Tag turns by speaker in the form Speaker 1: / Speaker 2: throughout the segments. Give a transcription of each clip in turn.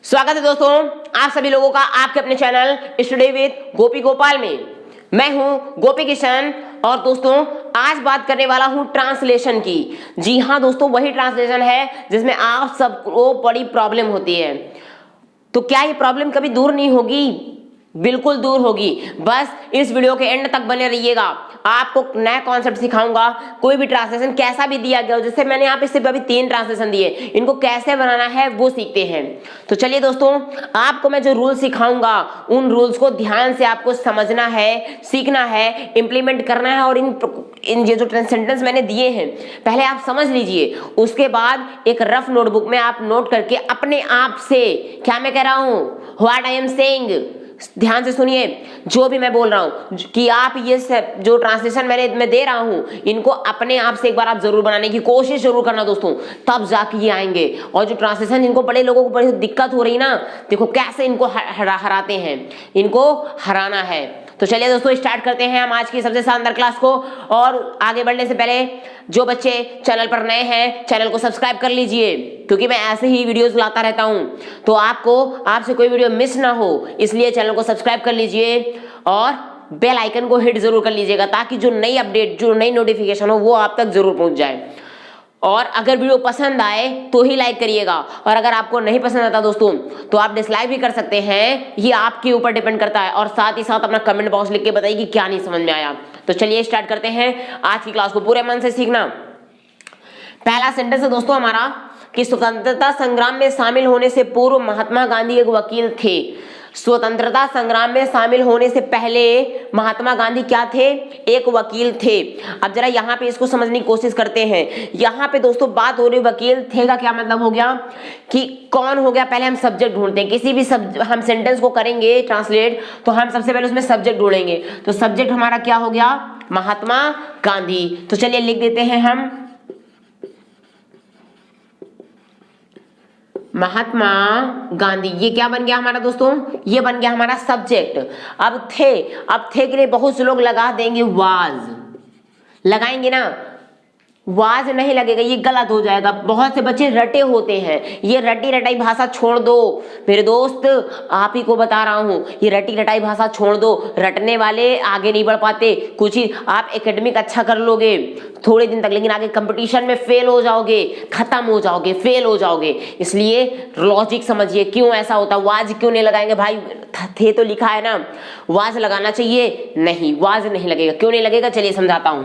Speaker 1: स्वागत है दोस्तों आप सभी लोगों का आपके अपने चैनल स्टडी विद गोपी गोपाल में। मैं हूं गोपी किशन और दोस्तों आज बात करने वाला हूं ट्रांसलेशन की। जी हां दोस्तों, वही ट्रांसलेशन है जिसमें आप सबको बड़ी प्रॉब्लम होती है। तो क्या ये प्रॉब्लम कभी दूर नहीं होगी? बिल्कुल दूर होगी। बस इस वीडियो के एंड तक बने रहिएगा। आपको नया कॉन्सेप्ट सिखाऊंगा। कोई भी ट्रांसलेशन कैसा भी दिया गया हो, जैसे मैंने यहाँ पे सिर्फ अभी 3 ट्रांसलेशन दिए, इनको कैसे बनाना है वो सीखते हैं। तो चलिए दोस्तों, आपको मैं जो रूल सिखाऊंगा उन रूल्स को ध्यान से आपको समझना है, सीखना है, इंप्लीमेंट करना है। और इन ये जो सेंटेंस मैंने दिए हैं पहले आप समझ लीजिए, उसके बाद एक रफ नोटबुक में आप नोट करके अपने आप से, क्या मैं कह रहा हूं, व्हाट आई एम सेइंग, ध्यान से सुनिए जो भी मैं बोल रहा हूं, कि आप ये जो ट्रांसलेशन मैं दे रहा हूं इनको अपने आप से एक बार आप जरूर बनाने की कोशिश जरूर करना दोस्तों, तब जाके ये आएंगे। और जो ट्रांसलेशन इनको बड़े लोगों को बड़ी दिक्कत हो रही ना, देखो कैसे इनको हराते हैं, इनको हराना है। तो चलिए दोस्तों स्टार्ट करते हैं हम आज की सबसे शानदार क्लास को। और आगे बढ़ने से पहले जो बच्चे चैनल पर नए हैं चैनल को सब्सक्राइब कर लीजिए, क्योंकि मैं ऐसे ही वीडियोस लाता रहता हूं। तो आपसे कोई वीडियो मिस ना हो, इसलिए चैनल को सब्सक्राइब कर लीजिए और बेल आइकन को हिट जरूर कर लीजिएगा, ताकि जो नई अपडेट, जो नई नोटिफिकेशन हो वो आप तक जरूर पहुंच जाए। और अगर वीडियो पसंद आए तो ही लाइक करिएगा, और अगर आपको नहीं पसंद आता दोस्तों तो आप डिसलाइक भी कर सकते हैं, ये आपके ऊपर डिपेंड करता है। और साथ ही साथ अपना कमेंट बॉक्स लिख के बताइए कि क्या नहीं समझ में आया। तो चलिए स्टार्ट करते हैं आज की क्लास को पूरे मन से सीखना। पहला सेंटेंस है दोस्तों हमारा कि स्वतंत्रता संग्राम में शामिल होने से पूर्व महात्मा गांधी एक वकील थे। स्वतंत्रता संग्राम में शामिल होने से पहले महात्मा गांधी क्या थे? एक वकील थे। अब जरा यहाँ पे इसको समझने की कोशिश करते हैं। यहाँ पे दोस्तों बात हो रही वकील थे का क्या मतलब हो गया कि कौन हो गया। पहले हम सब्जेक्ट ढूंढते हैं, किसी भी हम सेंटेंस को करेंगे ट्रांसलेट तो हम सबसे पहले उसमें सब्जेक्ट ढूंढेंगे। तो सब्जेक्ट हमारा क्या हो गया? महात्मा गांधी। तो चलिए लिख देते हैं हम महात्मा गांधी। ये क्या बन गया हमारा दोस्तों? ये बन गया हमारा सब्जेक्ट। अब थे के लिए बहुत से लोग लगा देंगे वाज, लगाएंगे ना, वाज नहीं लगेगा, ये गलत हो जाएगा। बहुत से बच्चे रटे होते हैं, ये रटी रटाई भाषा छोड़ दो मेरे दोस्त, आप ही को बता रहा हूं, ये रटी रटाई भाषा छोड़ दो। रटने वाले आगे नहीं बढ़ पाते। कुछ ही आप एकेडमिक अच्छा कर लोगे थोड़े दिन तक, लेकिन आगे कंपटीशन में फेल हो जाओगे, खत्म हो जाओगे, फेल हो जाओगे। इसलिए लॉजिक समझिए क्यों ऐसा होता। वाज क्यों नहीं लगाएंगे भाई? थे तो लिखा है ना, वाज लगाना चाहिए। नहीं, वाज नहीं लगेगा। क्यों नहीं लगेगा चलिए समझाता हूं।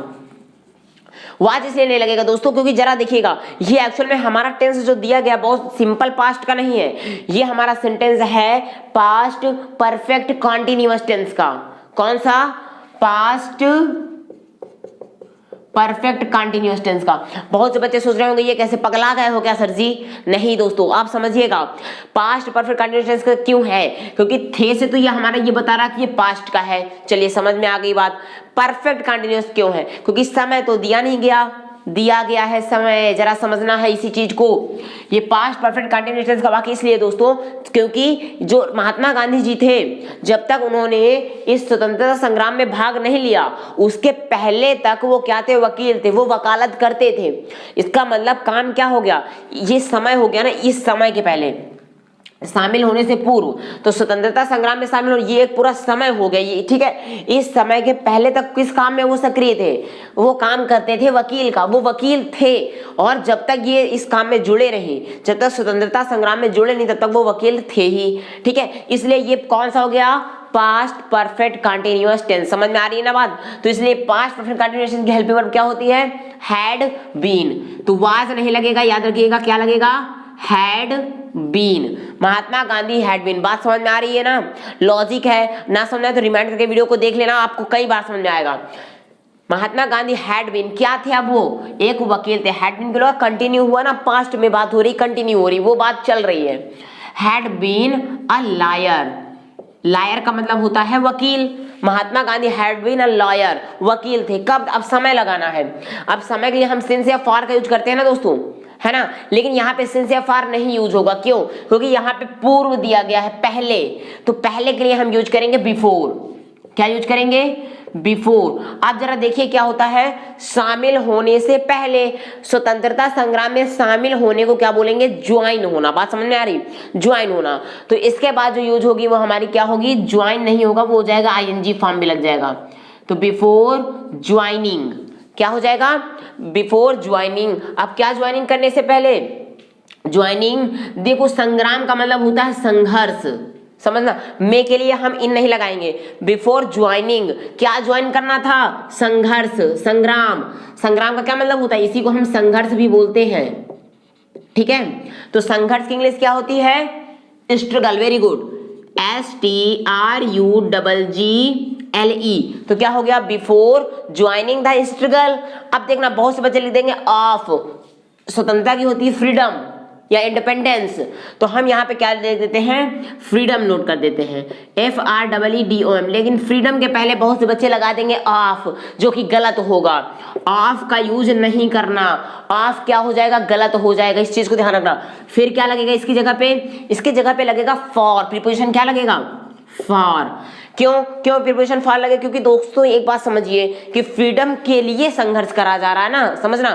Speaker 1: वाज इसलिए नहीं लगेगा दोस्तों क्योंकि जरा देखिएगा, ये एक्चुअल में हमारा टेंस जो दिया गया बहुत सिंपल पास्ट का नहीं है। ये हमारा सेंटेंस है पास्ट परफेक्ट कॉन्टिन्यूअस टेंस का। कौन सा? पास्ट परफेक्ट कंटिन्यूअस टेंस का। बहुत से बच्चे सोच रहे होंगे ये कैसे, पगला गए हो क्या सर जी? नहीं दोस्तों, आप समझिएगा पास्ट परफेक्ट कंटिन्यूअस टेंस का क्यों है, क्योंकि थे से तो ये हमारा ये बता रहा कि ये पास्ट का है। चलिए समझ में आ गई बात। परफेक्ट कंटिन्यूअस क्यों है? क्योंकि समय तो दिया नहीं गया, दिया गया है समय। जरा समझना है इसी चीज को। ये पास्ट परफेक्ट कंटिन्यूअस टेंस का वाक्य इसलिए दोस्तों क्योंकि जो महात्मा गांधी जी थे, जब तक उन्होंने इस स्वतंत्रता संग्राम में भाग नहीं लिया उसके पहले तक वो क्या थे? वकील थे। वो वकालत करते थे। इसका मतलब काम क्या हो गया? ये समय हो गया ना, इस समय के पहले शामिल होने से पूर्व। तो स्वतंत्रता संग्राम में शामिल हो, ये एक पूरा समय हो गया ये, ठीक है। इस समय के पहले तक किस काम में वो सक्रिय थे? वो काम करते थे वकील का। वो वकील थे और जब तक ये इस काम में जुड़े रहे, जब तक स्वतंत्रता संग्राम में जुड़े नहीं तब तक वो वकील थे ही, ठीक है। इसलिए ये कौन सा हो गया? Past perfect continuous tense. समझ में आ रही है ना बात? तो इसलिए पास्ट परफेक्ट कंटिन्यूअस टेंस की हेल्पिंग वर्ब क्या होती है? Had been. तो वाज नहीं लगेगा, याद रखिएगा क्या लगेगा? Had been. Mahatma Gandhi had been. बात समझ में आ रही है ना? लॉजिक है ना, समझना तो रिमाइंड करके वीडियो को देख लेना, आपको कई बार समझ में आएगा। महात्मा गांधी हैड बीन क्या थे? अब वो एक वकील थे। हैड बीन के लोग कंटिन्यू हुआ ना, पास्ट में बात हो रही, कंटिन्यू हो रही, वो बात चल रही है। Had been a liar. Liar का मतलब होता है वकील। Mahatma Gandhi had been a lawyer, वकील थे। कब? अब समय लगाना है। अब समय के लिए हम सिंस या फॉर का यूज करते हैं ना दोस्तों, है ना। लेकिन यहाँ पे सिंस या फॉर नहीं यूज होगा। क्यों? क्योंकि यहाँ पे पूर्व दिया गया है, पहले। तो पहले के लिए हम यूज करेंगे बिफोर। क्या यूज करेंगे? बिफोर। आप जरा देखिए क्या होता है, शामिल होने से पहले। स्वतंत्रता संग्राम में शामिल होने को क्या बोलेंगे, ज्वाइन होना। बात समझ में आ रही, ज्वाइन होना। तो इसके बाद जो यूज होगी वो हमारी क्या होगी, ज्वाइन नहीं होगा, वो हो जाएगा आईएनजी फॉर्म भी लग जाएगा। तो बिफोर ज्वाइनिंग क्या हो जाएगा, बिफोर ज्वाइनिंग। अब क्या ज्वाइनिंग करने से पहले, ज्वाइनिंग देखो संग्राम का मतलब होता है संघर्ष, समझना, मे के लिए हम इन नहीं लगाएंगे। बिफोर ज्वाइनिंग क्या ज्वाइन करना था, संघर्ष, संग्राम। संग्राम का क्या मतलब होता है, इसी को हम संघर्ष भी बोलते हैं, ठीक है। तो संघर्ष की इंग्लिश क्या होती है, स्ट्रगल। Very good, STRUGGLE। तो क्या हो गया, बिफोर ज्वाइनिंग द स्ट्रगल। अब देखना बहुत से बच्चे लिख देंगे ऑफ, स्वतंत्रता की होती है फ्रीडम या इंडिपेंडेंस, तो हम यहाँ पे क्या लिख देते हैं, फ्रीडम नोट कर देते हैं, FREEDOM। लेकिन फ्रीडम के पहले बहुत से बच्चे लगा देंगे ऑफ, जो कि गलत होगा। ऑफ का यूज नहीं करना, ऑफ क्या हो जाएगा, गलत हो जाएगा, इस चीज को ध्यान रखना। फिर क्या लगेगा इसकी जगह पे, इसकी जगह पे लगेगा फॉर। प्रीपोजिशन क्या लगेगा, फॉर। क्यों प्रीपोजिशन फॉर लगे, क्योंकि दोस्तों एक बात समझिए कि फ्रीडम के लिए संघर्ष करा जा रहा है ना, समझना,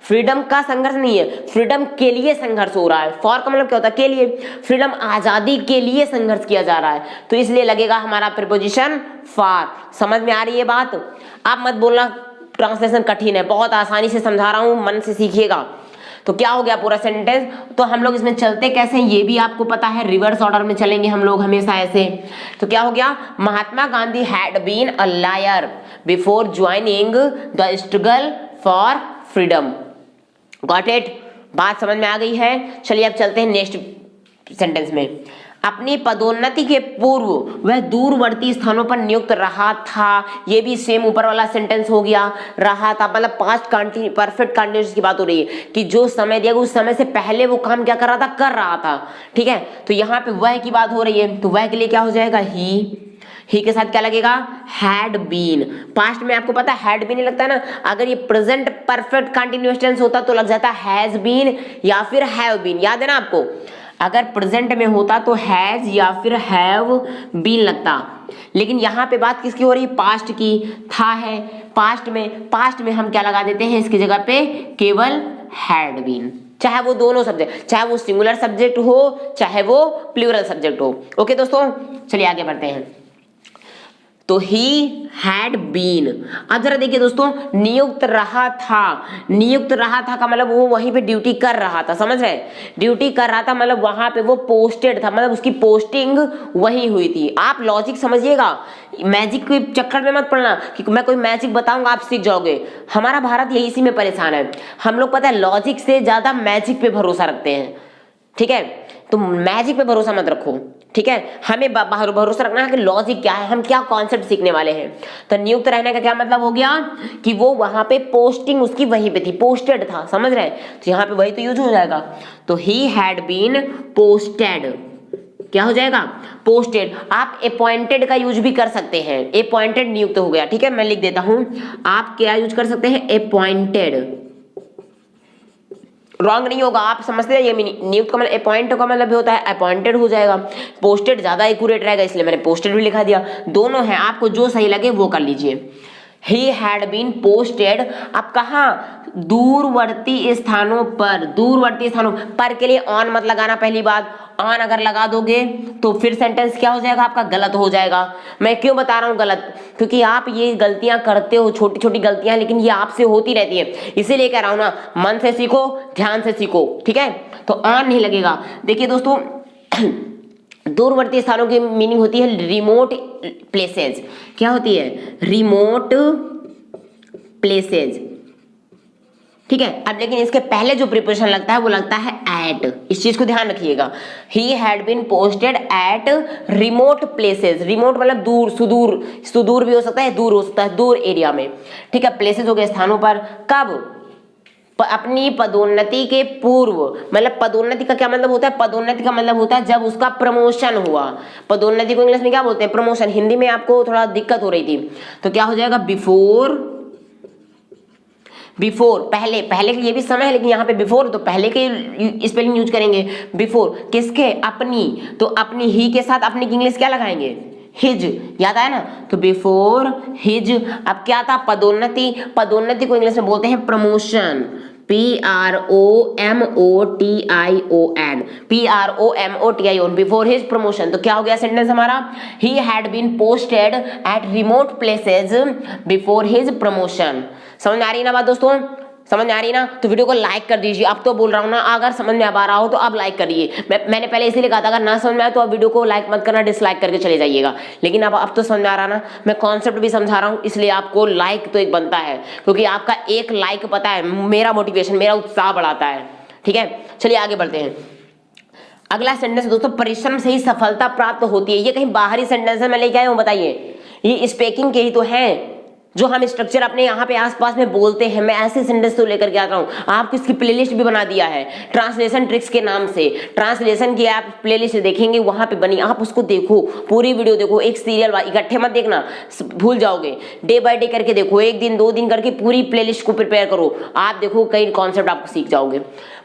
Speaker 1: फ्रीडम का संघर्ष नहीं है, फ्रीडम के लिए संघर्ष हो रहा है। फॉर का मतलब क्या होता है, के लिए, फ्रीडम आजादी के लिए संघर्ष किया जा रहा है, तो इसलिए लगेगा हमारा प्रीपोजिशन फॉर। समझ में आ रही है बात। आप मत बोलना ट्रांसलेशन कठिन है, बहुत आसानी से समझा रहा हूं, मन से सीखिएगा। तो क्या हो गया पूरा सेंटेंस। तो हम लोग इसमें चलते कैसे हैं ये भी आपको पता है, रिवर्स ऑर्डर में चलेंगे हम लोग हमेशा ऐसे। तो क्या हो गया, Mahatma Gandhi had been a liar before joining the struggle for freedom. Got it, बात समझ में आ गई है। चलिए अब चलते हैं नेक्स्ट सेंटेंस में। अपनी पदोन्नति के पूर्व वह दूरवर्ती स्थानों पर नियुक्त रहा था। ये भी सेम ऊपर वाला सेंटेंस हो गया, रहा था मतलब पास्ट परफेक्ट कंटिन्यूअस की बात हो रही है कि जो समय दिया उस समय से पहले वो काम क्या कर रहा था, कर रहा था, ठीक है। तो यहाँ पे वह की बात हो रही है, तो वह के लिए क्या हो जाएगा, ही के साथ क्या लगेगा, हैड बीन। पास्ट में आपको पता है हैड बीन लगता है ना, अगर ये प्रेजेंट परफेक्ट कंटिन्यूअस टेंस होता तो लग जाता हैज बीन या फिर हैव बीन, याद है ना आपको। अगर प्रेजेंट में होता तो हैज या फिर हैव बीन लगता, लेकिन यहाँ पे बात किसकी हो रही है, पास्ट की, था है। पास्ट में हम क्या लगा देते हैं इसकी जगह पे, केवल हैड बीन, चाहे वो दोनों सब्जेक्ट, चाहे वो सिंगुलर सब्जेक्ट हो चाहे वो प्लूरल सब्जेक्ट हो। ओके दोस्तों, चलिए आगे बढ़ते हैं। तो ही हैड बीन। अब जरा देखिए दोस्तों, नियुक्त रहा था, नियुक्त रहा था का मतलब वो वहीं पे ड्यूटी कर रहा था, समझ रहे, ड्यूटी कर रहा था मतलब वहां पे वो पोस्टेड था, मतलब उसकी पोस्टिंग वहीं हुई थी। आप लॉजिक समझिएगा, मैजिक के चक्कर में मत पड़ना कि मैं कोई मैजिक बताऊंगा आप सीख जाओगे। हमारा भारत यही इसी में परेशान है, हम लोग पता है लॉजिक से ज्यादा मैजिक पे भरोसा रखते हैं, ठीक है। तो मैजिक पे भरोसा मत रखो, ठीक है, हमें भरोसा रखना है कि लॉजिक क्या है, हम क्या कॉन्सेप्ट सीखने वाले हैं। तो नियुक्त रहने का क्या मतलब हो गया कि वो वहां पे पोस्टिंग उसकी वहीं पे थी, पोस्टेड था, समझ रहे हैं, तो यहाँ पे वही तो यूज हो जाएगा। तो ही हैड बीन पोस्टेड, क्या हो जाएगा, पोस्टेड। आप अपॉइंटेड का यूज भी कर सकते हैं, अपॉइंटेड नियुक्त हो गया, ठीक है, मैं लिख देता हूं, आप क्या यूज कर सकते हैं, अपॉइंटेड। रॉन्ग नहीं होगा, आप समझते हैं, ये नियुक्त का मतलब अपॉइंट का मतलब भी होता है, अपॉइंटेड हो जाएगा। पोस्टेड ज्यादा एक्यूरेट रहेगा इसलिए मैंने पोस्टेड भी लिखा दिया, दोनों है, आपको जो सही लगे वो कर लीजिए। ही हैड बीन पोस्टेड, अब कहाँ, दूरवर्ती स्थानों पर, दूरवर्ती स्थानों पर के लिए ऑन मत लगाना, पहली बात, ऑन अगर लगा दोगे तो फिर सेंटेंस क्या हो जाएगा आपका, गलत हो जाएगा। मैं क्यों बता रहा हूँ गलत, क्योंकि आप ये गलतियां करते हो, छोटी छोटी गलतियां, लेकिन ये आपसे होती रहती है, इसीलिए कह रहा हूं ना, मन से सीखो, ध्यान से सीखो, ठीक है। तो ऑन नहीं लगेगा। देखिए दोस्तों, दूरवर्ती स्थानों की मीनिंग होती है रिमोट प्लेसेज, क्या होती है, रिमोट प्लेसेज, ठीक है। अब लेकिन इसके पहले जो प्रीपोजिशन लगता है वो लगता है एट, इस चीज को ध्यान रखिएगा। He had been posted at remote places, remote मतलब दूर, सुदूर, सुदूर भी हो सकता है, दूर हो सकता है, दूर एरिया में, ठीक है। प्लेसेस हो गए स्थानों पर, कब, अपनी पदोन्नति के पूर्व, मतलब पदोन्नति का क्या मतलब होता है, पदोन्नति का मतलब होता है जब उसका प्रमोशन हुआ। पदोन्नति को इंग्लिश में क्या बोलते हैं, प्रमोशन। हिंदी में आपको थोड़ा दिक्कत हो रही थी, तो क्या हो जाएगा, बिफोर, बिफोर पहले, पहले के लिए भी समय है लेकिन यहाँ पे बिफोर, तो पहले के स्पेलिंग यूज करेंगे। बिफोर किसके, अपनी, तो अपनी, ही के साथ अपनी की इंग्लिश क्या लगाएंगे, हिज, याद आया ना, तो बिफोर हिज। अब क्या था, पदोन्नति, पदोन्नति को इंग्लिश में बोलते हैं promotion, PROMOTION, PROMOTION, before his promotion. तो क्या हो गया सेंटेंस हमारा, he had been posted at remote places before his promotion. समझ में आ रही है ना बात दोस्तों, समझ में आ रही है ना, तो वीडियो को लाइक कर दीजिए। अब तो बोल रहा हूँ ना, अगर समझ में आ रहा हो तो अब लाइक करिए। मैंने पहले इसीलिए कहा था अगर ना समझ में आए तो अब वीडियो को लाइक मत करना, डिसलाइक करके चले जाइएगा। लेकिन अब तो समझ में आ रहा ना, मैं कॉन्सेप्ट भी समझा रहा हूँ, इसलिए आपको लाइक तो एक बनता है, क्योंकि आपका एक लाइक पता है मेरा मोटिवेशन, मेरा उत्साह बढ़ाता है। ठीक है, चलिए आगे बढ़ते हैं। अगला सेंटेंस दोस्तों, परिश्रम से ही सफलता प्राप्त होती है। ये कहीं बाहरी सेंटेंस है मैं लेके आया हूँ, बताइए, ये स्पीकिंग के ही तो हैं जो हम स्ट्रक्चर अपने यहाँ पे आसपास में बोलते हैं। मैं ऐसे सेंटेंस तो लेकर के आता हूँ, आपको इसकी प्लेलिस्ट भी बना दिया है ट्रांसलेशन ट्रिक्स के नाम से। ट्रांसलेशन की आप प्लेलिस्ट देखेंगे वहां पे बनी, आप उसको देखो, पूरी वीडियो देखो, एक सीरियल इकट्ठे मत देखना, भूल जाओगे। डे बाय डे करके देखो, एक दिन 2 दिन करके पूरी प्लेलिस्ट को प्रिपेयर करो, आप देखो कई कॉन्सेप्ट आपको सीख जाओगे।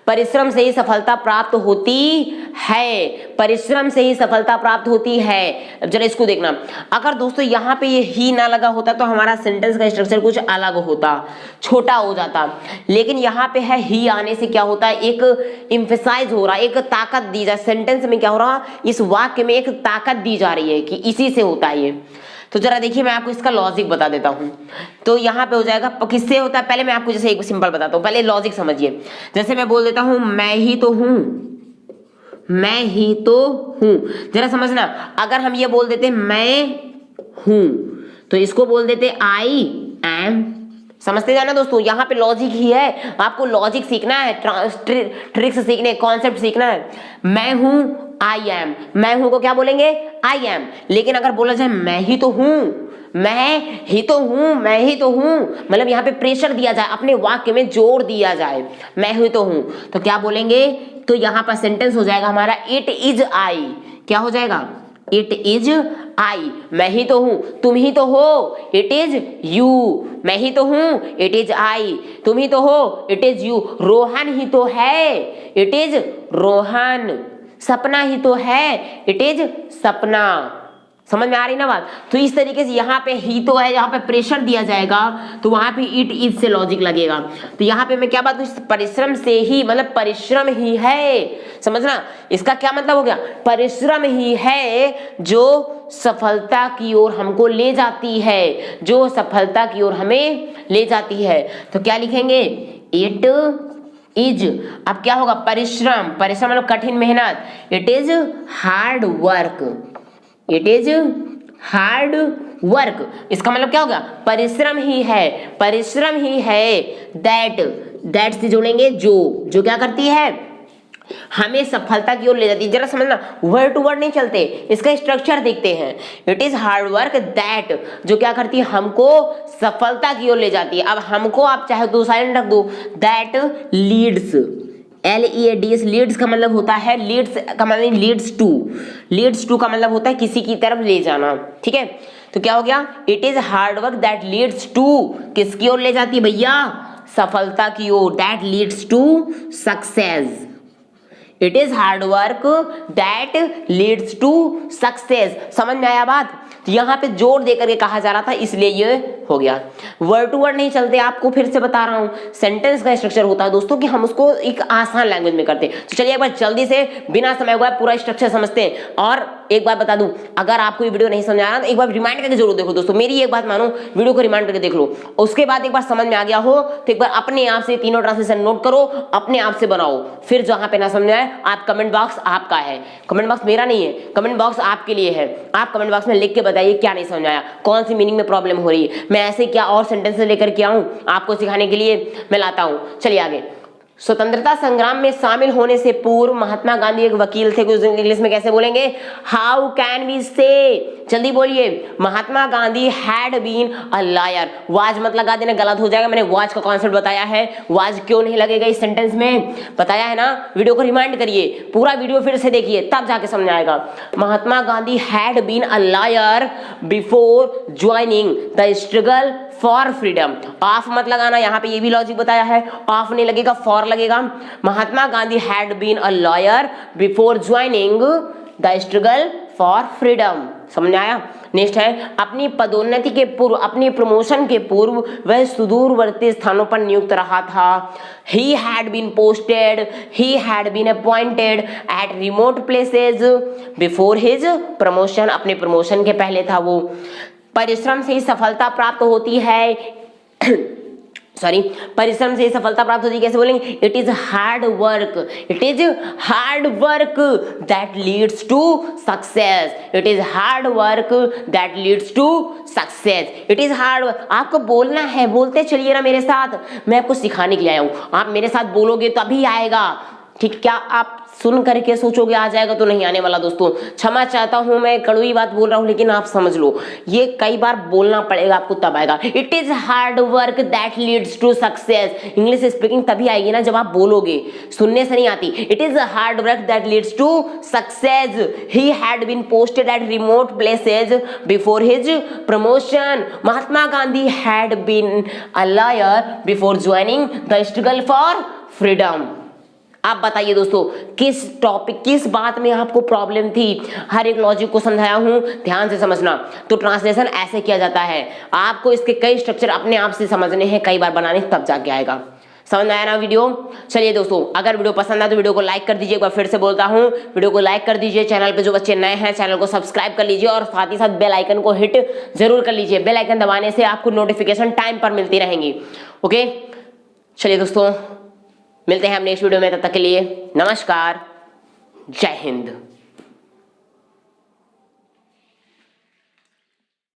Speaker 1: परिश्रम से ही सफलता प्राप्त होती है, परिश्रम से ही सफलता प्राप्त होती है। अब जरा इसको देखना, अगर दोस्तों यहाँ पे ये ही ना लगा होता तो हमारा सेंटेंस का स्ट्रक्चर कुछ अलग होता, छोटा हो जाता। लेकिन यहाँ पे है ही आने से क्या होता है, एक एम्फेसाइज हो रहा है, एक ताकत दी जा, सेंटेंस में क्या हो रहा, इस वाक्य में एक ताकत दी जा रही है कि इसी से होता है ये। तो जरा देखिए, मैं आपको इसका लॉजिक बता देता हूं। तो यहाँ पे हो जाएगा किससे होता है, पहले मैं आपको जैसे एक सिंपल बताता हूँ, पहले लॉजिक समझिए। जैसे मैं बोल देता हूं मैं ही तो हूं, मैं ही तो हूं, जरा समझना, अगर हम ये बोल देते मैं हूं तो इसको बोल देते आई एम। समझते जाना दोस्तों, यहाँ पे लॉजिक ही है, आपको लॉजिक सीखना है, ट्रिक्स सीखने, कॉन्सेप्ट सीखना है। मैं हूं, आई एम, मैं हूं को क्या बोलेंगे, आई एम। लेकिन अगर बोला जाए मैं ही तो हूं, मैं ही तो हूं, मैं ही तो हूं, मतलब यहाँ पे प्रेशर दिया जाए, अपने वाक्य में जोर दिया जाए, मैं ही तो हूं, तो क्या बोलेंगे, तो यहाँ पर सेंटेंस हो जाएगा हमारा इट इज आई। क्या हो जाएगा, इट इज आई, मैं ही तो हूं, तुम ही तो हो, इट इज यू, मैं ही तो हूं, इट इज आई, तुम ही तो हो, इट इज यू, रोहन ही तो है, इट इज रोहन, सपना ही तो है, इट इज सपना। समझ में आ रही ना बात, तो इस तरीके से यहाँ पे ही तो है, यहाँ पे प्रेशर दिया जाएगा तो वहां पे इट इज से लॉजिक लगेगा। तो यहाँ पे मैं क्या बात हूँ, परिश्रम से ही, मतलब परिश्रम ही है, समझना, इसका क्या मतलब हो गया, परिश्रम ही है जो सफलता की ओर हमको ले जाती है, जो सफलता की ओर हमें ले जाती है। तो क्या लिखेंगे, इट इज, अब क्या होगा, परिश्रम, परिश्रम मतलब कठिन मेहनत, it is hard work, it is hard work. इसका मतलब क्या होगा, परिश्रम ही है, परिश्रम ही है, दैट से जोड़ेंगे जो क्या करती है, हमें सफलता की ओर ले जाती है। जरा समझना, वर्ड टू वर्ड नहीं चलते, इसका स्ट्रक्चर देखते हैं। It is hard work that, जो क्या करती है, हमको सफलता की ओर ले जाती है। अब हमको आप चाहे तो साइलेंट रख दो, दैट लीड्स, LEADS, लीड्स का मतलब होता है, लीड्स का मतलब लीड्स टू का मतलब होता है किसी की तरफ ले जाना। ठीक है, तो क्या हो गया, it is hard work that leads to, किसकी ओर ले जाती है भैया, सफलता की ओर, that leads to success. It is hard work that leads to success. समझ में आया बात, तो यहाँ पे जोर देकर के कहा जा रहा था, इसलिए ये हो गया। वर्ड टू वर्ड नहीं चलते, आपको फिर से बता रहा हूँ, सेंटेंस का स्ट्रक्चर होता है दोस्तों कि हम उसको एक आसान लैंग्वेज में करते हैं। तो चलिए एक बार जल्दी से बिना समय हुआ पूरा स्ट्रक्चर समझते हैं। और एक बात बता दूं, अगर आपको ये वीडियो नहीं समझ आ रहा तो एक बार रिमाइंड करके जरूर देखो दोस्तों, मेरी एक बात मानो, वीडियो को रिमाइंड करके देख लो, उसके बाद एक बार समझ में आ गया हो तो एक बार अपने आप से तीनों ट्रांसलेशन नोट करो, अपने आप से बनाओ, फिर जहां पे ना समझ आए आप कमेंट बॉक्स आपका है, कमेंट बॉक्स मेरा नहीं है, कमेंट बॉक्स आपके लिए है। आप कमेंट बॉक्स में लिख के बताइए क्या नहीं समझ आया, कौन सी मीनिंग में प्रॉब्लम हो रही है, मैं ऐसे क्या और सेंटेंस लेकर के आऊं आपको सिखाने के लिए, मैं लाता हूं। चलिए आगे। स्वतंत्रता संग्राम में शामिल होने से पूर्व महात्मा गांधी एक वकील थे, कुछ इंग्लिश में कैसे बोलेंगे, हाउ कैन वी से, जल्दी बोलिए, Mahatma Gandhi had been a liar. Was मत लगा देना, गलत हो जाएगा, मैंने वाज का कॉन्सेप्ट बताया है, वाज क्यों नहीं लगेगा इस सेंटेंस में बताया है ना। वीडियो को रिमाइंड करिए, पूरा वीडियो फिर से देखिए तब जाके समझ आएगा। Mahatma Gandhi had been a liar before joining the struggle for freedom. Of मत लगाना, यहाँ पे ये भी लॉजिक बताया है, ऑफ नहीं लगेगा, फॉर लगेगा। Mahatma Gandhi had been a lawyer before joining the struggle for freedom. समझ आया? नेक्स्ट है अपनी पदोन्नति के पूर्व, अपनी प्रमोशन के पूर्व वह सुदूरवर्ती स्थानों पर नियुक्त रहा था। He had been posted, he had been appointed at remote places before his promotion। अपने प्रमोशन के पहले था वो। परिश्रम से ही सफलता प्राप्त होती है परिश्रम से सफलता प्राप्त होती है। कैसे बोलेंगे? It is hard work, it is hard work that leads to success, it is hard work that leads to success, it is hard. आपको बोलना है, बोलते चलिए ना मेरे साथ, मैं आपको सिखाने के लिए आया हूं। आप मेरे साथ बोलोगे तो अभी आएगा, ठीक? क्या आप सुन करके सोचोगे आ जाएगा? तो नहीं आने वाला दोस्तों। क्षमा चाहता हूं, मैं कड़वी बात बोल रहा हूं, लेकिन आप समझ लो, ये कई बार बोलना पड़ेगा आपको, तब आएगा। It is hard work that leads to success. English speaking तभी आएगी ना जब आप बोलोगे, सुनने से नहीं आती। It is hard work that leads to success. He had been posted at remote places before his promotion. Mahatma Gandhi had been a lawyer before joining the struggle for freedom. आप बताइए दोस्तों, किस टॉपिक, किस बात में आपको प्रॉब्लम थी? हर एक लॉजिक को समझाया हूं, ध्यान से समझना। तो ट्रांसलेशन ऐसे किया जाता है, आपको इसके कई स्ट्रक्चर अपने आप से समझने हैं, कई बार बनाने तब जाके आएगा। समझ आया ना वीडियो? चलिए दोस्तों, अगर वीडियो पसंद आए तो वीडियो को लाइक कर दीजिए। एक बार फिर से बोलता हूं, वीडियो को लाइक कर दीजिए। चैनल पे जो बच्चे नए हैं चैनल को सब्सक्राइब कर लीजिए और साथ ही साथ बेल आइकन को हिट जरूर कर लीजिए। बेल आइकन दबाने से आपको नोटिफिकेशन टाइम पर मिलती रहेंगी। ओके, चलिए दोस्तों, मिलते हैं हम नेक्स्ट वीडियो में। तब तक के लिए नमस्कार, जय हिंद।